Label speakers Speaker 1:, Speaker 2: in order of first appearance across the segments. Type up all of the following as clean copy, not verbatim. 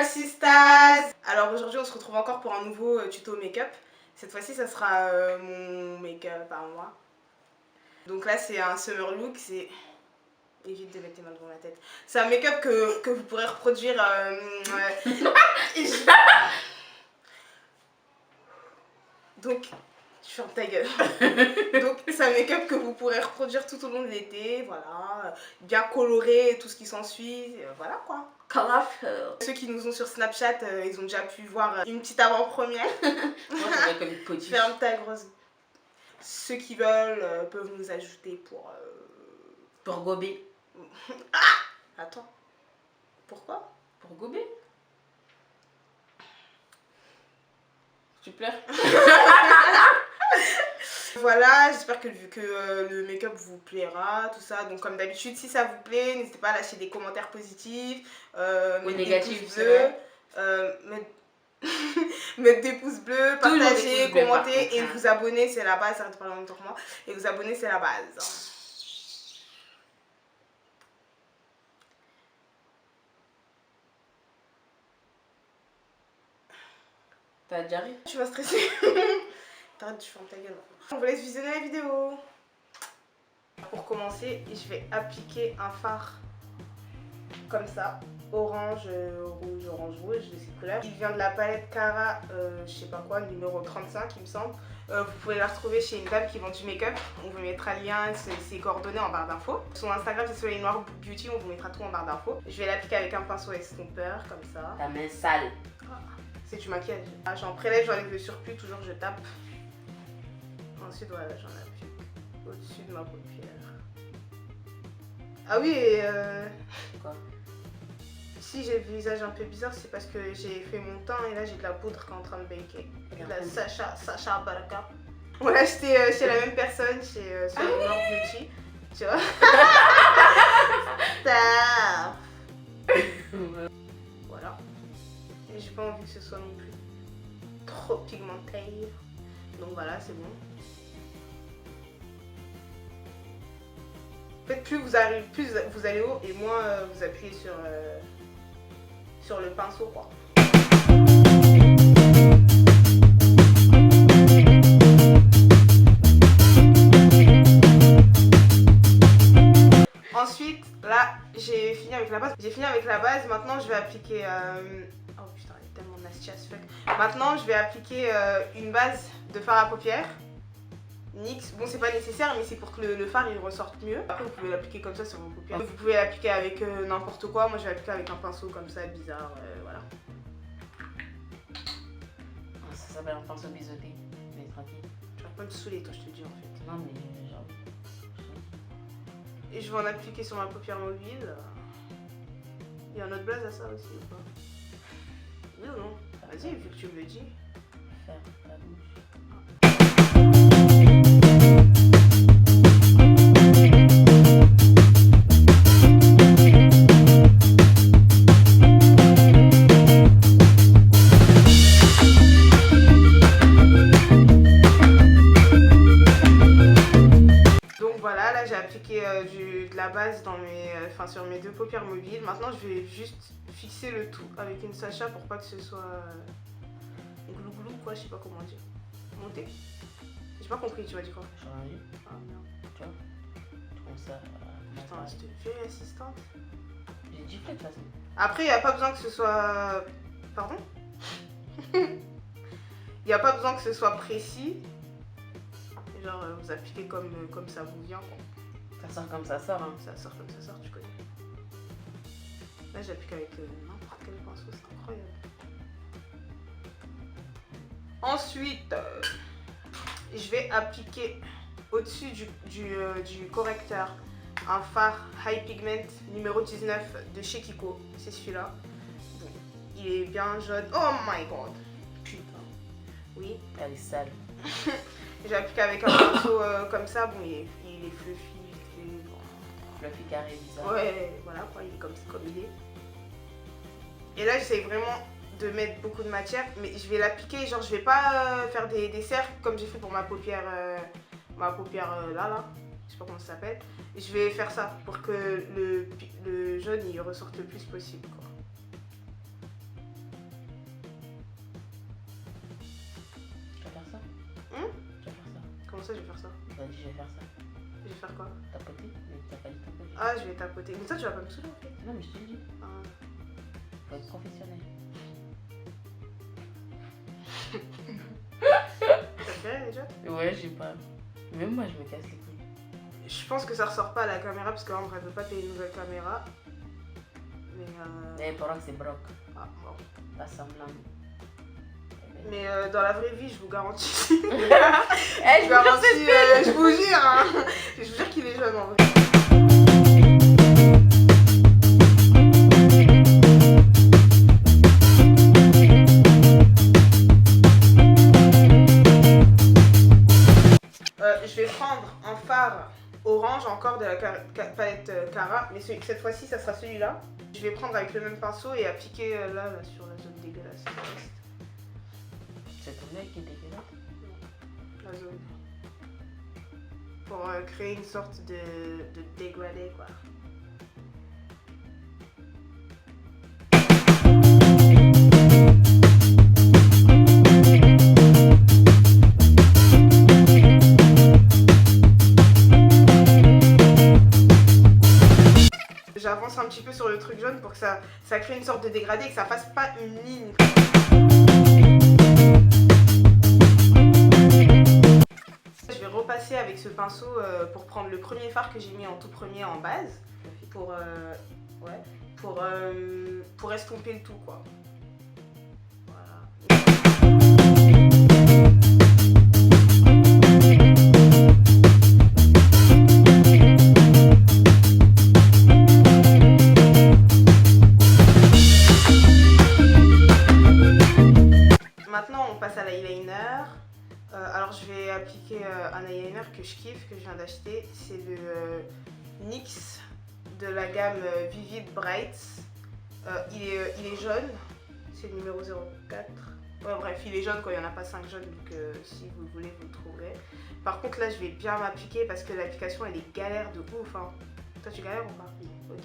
Speaker 1: Hello sisters. Alors aujourd'hui on se retrouve encore pour un nouveau tuto make-up. Cette fois-ci ça sera mon make-up à moi. Donc là c'est un summer look, c'est... Évite de mettre tes mains devant la tête. C'est un make-up que vous pourrez reproduire... Donc... Tu fermes ta gueule. Donc c'est un make-up que vous pourrez reproduire tout au long de l'été, voilà, bien coloré, tout ce qui s'ensuit, voilà quoi.
Speaker 2: Colorful.
Speaker 1: Ceux qui nous ont sur Snapchat, ils ont déjà pu voir une petite avant-première.
Speaker 2: Moi j'aurais comme une potiche.
Speaker 1: Ferme ta grosse. Ceux qui veulent peuvent nous ajouter pour...
Speaker 2: Pour gober.
Speaker 1: Ah, attends. Pourquoi?
Speaker 2: Pour gober. Tu pleures?
Speaker 1: Voilà, j'espère que le make-up vous plaira, tout ça. Donc comme d'habitude, si ça vous plaît, n'hésitez pas à lâcher des commentaires positifs,
Speaker 2: ou négatifs,
Speaker 1: mettre des pouces bleus, partager,
Speaker 2: pouces bleus,
Speaker 1: commenter et vous abonner, c'est la base, arrêtez de parler en même temps que moi. Et vous abonner, c'est la base.
Speaker 2: T'as déjà ri?
Speaker 1: Tu vas stresser. T'arrêtes, tu fermes ta gueule. On vous laisse visionner la vidéo. Pour commencer, je vais appliquer un fard comme ça, orange, rouge, orange, rouge, de cette couleur. Il vient de la palette Cara, je sais pas quoi, numéro 35 il me semble. Vous pouvez la retrouver chez une dame qui vend du make-up. On vous mettra le lien, ses coordonnées en barre d'infos. Son Instagram c'est Soleil Noir Beauty, on vous mettra tout en barre d'infos. Je vais l'appliquer avec un pinceau estompeur comme ça.
Speaker 2: Ta main sale.
Speaker 1: C'est du maquillage. Ah, j'en prélève, j'enlève le surplus, toujours je tape. Ensuite voilà, j'en applique au-dessus de ma paupière. Ah oui et
Speaker 2: Quoi?
Speaker 1: Si j'ai le visage un peu bizarre, c'est parce que j'ai fait mon teint et là j'ai de la poudre qui est en train de baker. De la Sacha Baraka. On l'a acheté chez la même personne, chez Soleil Noir Beauty. Tu vois? Voilà. Et j'ai pas envie que ce soit non plus trop pigmenté. Donc voilà, c'est bon. En fait, plus vous allez haut et moins vous appuyez sur le pinceau quoi. Ensuite, là, j'ai fini avec la base. Maintenant je vais appliquer... Oh putain, elle est tellement nasty as fuck. Maintenant, je vais appliquer une base de fard à paupières. NYX, bon c'est pas nécessaire mais c'est pour que le fard il ressorte mieux. Après vous pouvez l'appliquer comme ça sur vos paupières. Vous pouvez l'appliquer avec n'importe quoi, moi je vais l'appliquer avec un pinceau comme ça bizarre, voilà.
Speaker 2: Ça s'appelle un pinceau biseauté, mais tranquille.
Speaker 1: Tu vas pas me saouler toi je te dis en fait.
Speaker 2: Non mais genre...
Speaker 1: Et je vais en appliquer sur ma paupière mobile. Il y a un autre blaze à ça aussi ou pas? Oui ou non? Vas-y vu que tu me le dis.
Speaker 2: Faire la bouche.
Speaker 1: J'ai appliqué de la base dans sur mes deux paupières mobiles. Maintenant je vais juste fixer le tout avec une Sacha pour pas que ce soit glou glou quoi, je sais pas comment dire. Monter. J'ai pas compris, tu m'as dit quoi?
Speaker 2: Changer.
Speaker 1: Ah merde.
Speaker 2: Tu vois? Comme ça.
Speaker 1: Putain, je te fais assistante.
Speaker 2: J'ai dit fait de toute façon.
Speaker 1: Après, il n'y a pas besoin que ce soit... Pardon? Il n'y a pas besoin que ce soit précis. Genre, vous appliquez comme ça vous vient quoi.
Speaker 2: Ça sort comme ça sort hein.
Speaker 1: Ça sort comme ça sort, tu connais. Là j'applique avec n'importe quel pinceau, c'est incroyable. Ensuite, je vais appliquer au-dessus du correcteur un fard High Pigment numéro 19 de chez Kiko. C'est celui-là. Bon, il est bien jaune. Oh my god. Putain. Oui.
Speaker 2: Elle est sale.
Speaker 1: J'ai appliqué avec un pinceau comme ça. Bon, il est fluffy.
Speaker 2: Fluffy carré bizarre.
Speaker 1: Ouais, voilà quoi, il est comme il est. Et là, j'essaye vraiment de mettre beaucoup de matière, mais je vais l'appliquer, genre je vais pas faire des cercles comme j'ai fait pour ma paupière là, je sais pas comment ça s'appelle. Et je vais faire ça pour que le jaune il ressorte le plus possible quoi. ça, je vais faire ça?
Speaker 2: Vas-y, je vais faire ça.
Speaker 1: Je vais faire quoi?
Speaker 2: Tapoter? Mais t'as pas dit tapoter.
Speaker 1: Ah, je vais tapoter. Mais toi, tu vas pas me saouler en fait.
Speaker 2: Non, mais je te le dis.
Speaker 1: Ah.
Speaker 2: Faut être professionnel.
Speaker 1: Ça te fait rire déjà?
Speaker 2: Ouais, je sais pas. Même moi, je me casse les couilles.
Speaker 1: Je pense que ça ressort pas à la caméra parce qu'Ambre elle veut pas payer une nouvelle caméra. Mais
Speaker 2: Eh, pendant que c'est broc.
Speaker 1: Ah, bon.
Speaker 2: Pas semblant.
Speaker 1: Mais dans la vraie vie, je vous garantis.
Speaker 2: Eh, je vous jure, c'est
Speaker 1: je vous jure, hein. Je vous jure qu'il est jeune en vrai. Je vais prendre un phare orange encore de la palette Cara, mais cette fois-ci ça sera celui-là. Je vais prendre avec le même pinceau et appliquer là sur la zone dégueulasse.
Speaker 2: C'est ton œil qui est dégueulasse.
Speaker 1: La zone. Pour créer une sorte de dégradé quoi. J'avance un petit peu sur le truc jaune pour que ça crée une sorte de dégradé et que ça fasse pas une ligne. Je vais repasser avec ce pinceau pour prendre le premier fard que j'ai mis en tout premier en base pour estomper le tout quoi. Voilà. Maintenant on passe à l'eyeliner. Alors je vais appliquer un eyeliner que je kiffe, que je viens d'acheter. C'est le NYX de la gamme Vivid Brights. Il est jaune, c'est le numéro 04. Ouais, bref, il est jaune quand il n'y en a pas 5 jaunes, donc si vous voulez vous le trouverez. Par contre là je vais bien m'appliquer parce que l'application elle est galère de ouf. Hein. Toi tu galères ou pas? Ok.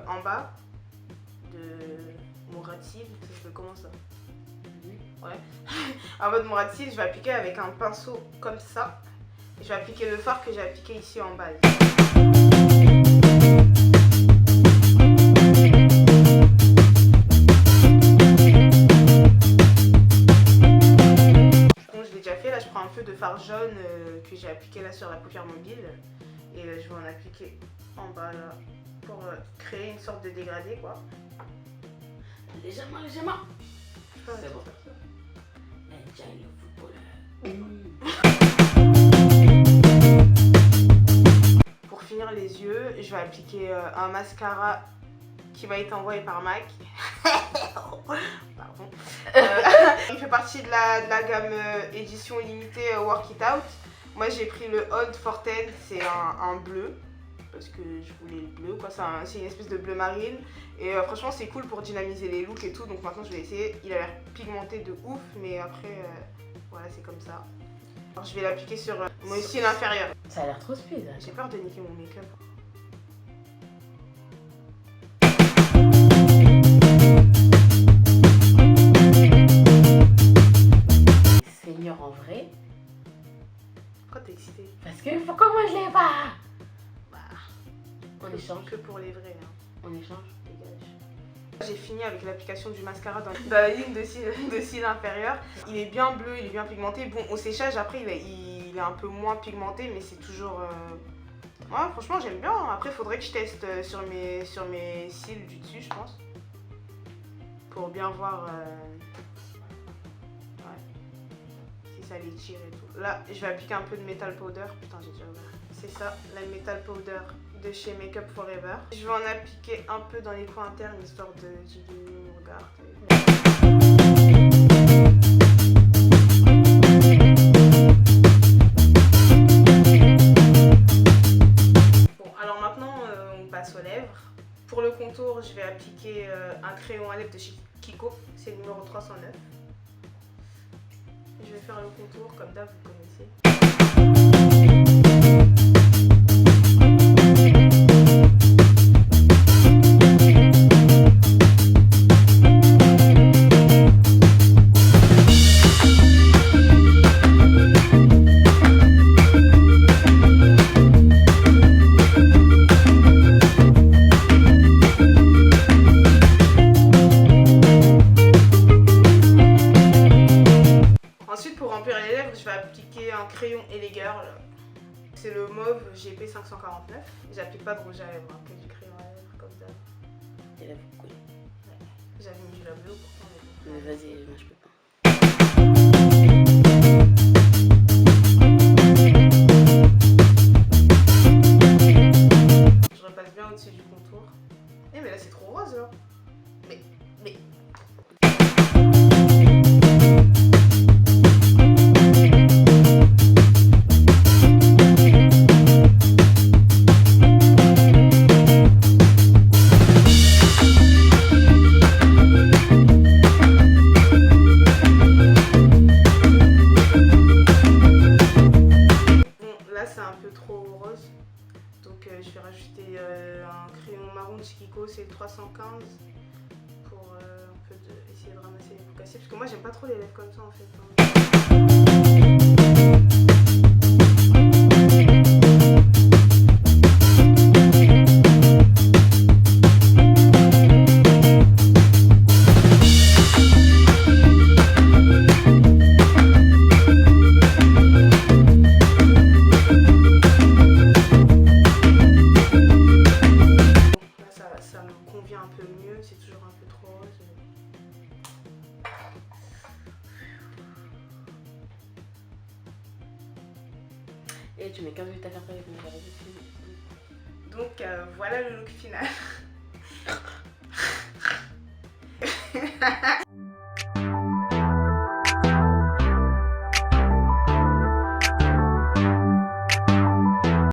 Speaker 1: En bas de mon ras de cils, ça se comment ça? Ouais. En bas de mon ras de cils, je vais appliquer avec un pinceau comme ça. Et je vais appliquer le fard que j'ai appliqué ici en base. Donc je l'ai déjà fait, là je prends un peu de fard jaune que j'ai appliqué là sur la paupière mobile. Et je vais en appliquer en bas là. Pour créer une sorte de dégradé quoi.
Speaker 2: Légèrement, légèrement.
Speaker 1: C'est bon.
Speaker 2: Le footballeur.
Speaker 1: Pour finir les yeux, je vais appliquer un mascara qui m'a été envoyé par Mac. Pardon. Il fait partie de la gamme édition limitée Work It Out. Moi j'ai pris le Old Forten, c'est un bleu. Parce que je voulais le bleu quoi, c'est une espèce de bleu marine et franchement c'est cool pour dynamiser les looks et tout, donc maintenant je vais essayer. Il a l'air pigmenté de ouf mais après voilà c'est comme ça. Alors, je vais l'appliquer sur mon cil inférieur.
Speaker 2: Ça a l'air trop speed.
Speaker 1: J'ai peur de niquer mon make-up.
Speaker 2: Seigneur en vrai.
Speaker 1: Pourquoi t'es excitée?
Speaker 2: Parce que pourquoi moi je l'ai pas? On échange.
Speaker 1: Que pour les vrais. Hein.
Speaker 2: On échange.
Speaker 1: Dégage. J'ai fini avec l'application du mascara dans la ligne de cils inférieur. Il est bien bleu, il est bien pigmenté. Bon, au séchage, après, il est un peu moins pigmenté, mais c'est toujours... Ouais, franchement, j'aime bien. Après, il faudrait que je teste sur mes cils du dessus, je pense. Pour bien voir ouais, si ça les tire et tout. Là, je vais appliquer un peu de Metal Powder. Putain, j'ai déjà ouvert. C'est ça, la Metal Powder de chez Makeup Forever. Je vais en appliquer un peu dans les coins internes histoire de diminuer mon regard. Pour le contour, je vais appliquer un crayon à lèvres de chez Kiko, c'est le numéro 309. Je vais faire le contour comme d'hab, vous connaissez. Ensuite, pour remplir les lèvres, je vais appliquer un crayon Elegir. C'est le mauve GP 549. J'applique pas de rouge à lèvres, hein, que du crayon à lèvres comme ça.
Speaker 2: T'es là beaucoup.
Speaker 1: Ouais. J'avais mis du lave bleu pourtant.
Speaker 2: Mais vas-y, moi je peux pas.
Speaker 1: Je repasse bien au-dessus du contour. Eh mais là c'est trop rose là. Mais. C'est un peu trop rose, donc je vais rajouter un crayon marron de chez Kiko, c'est le 315 pour un peu essayer de ramasser les bouts cassés, parce que moi j'aime pas trop les lèvres comme ça en fait. Ça me convient un peu mieux, c'est toujours un peu trop rose.
Speaker 2: Et tu mets 15 minutes à faire ça avec mon verre.
Speaker 1: Donc voilà le look final.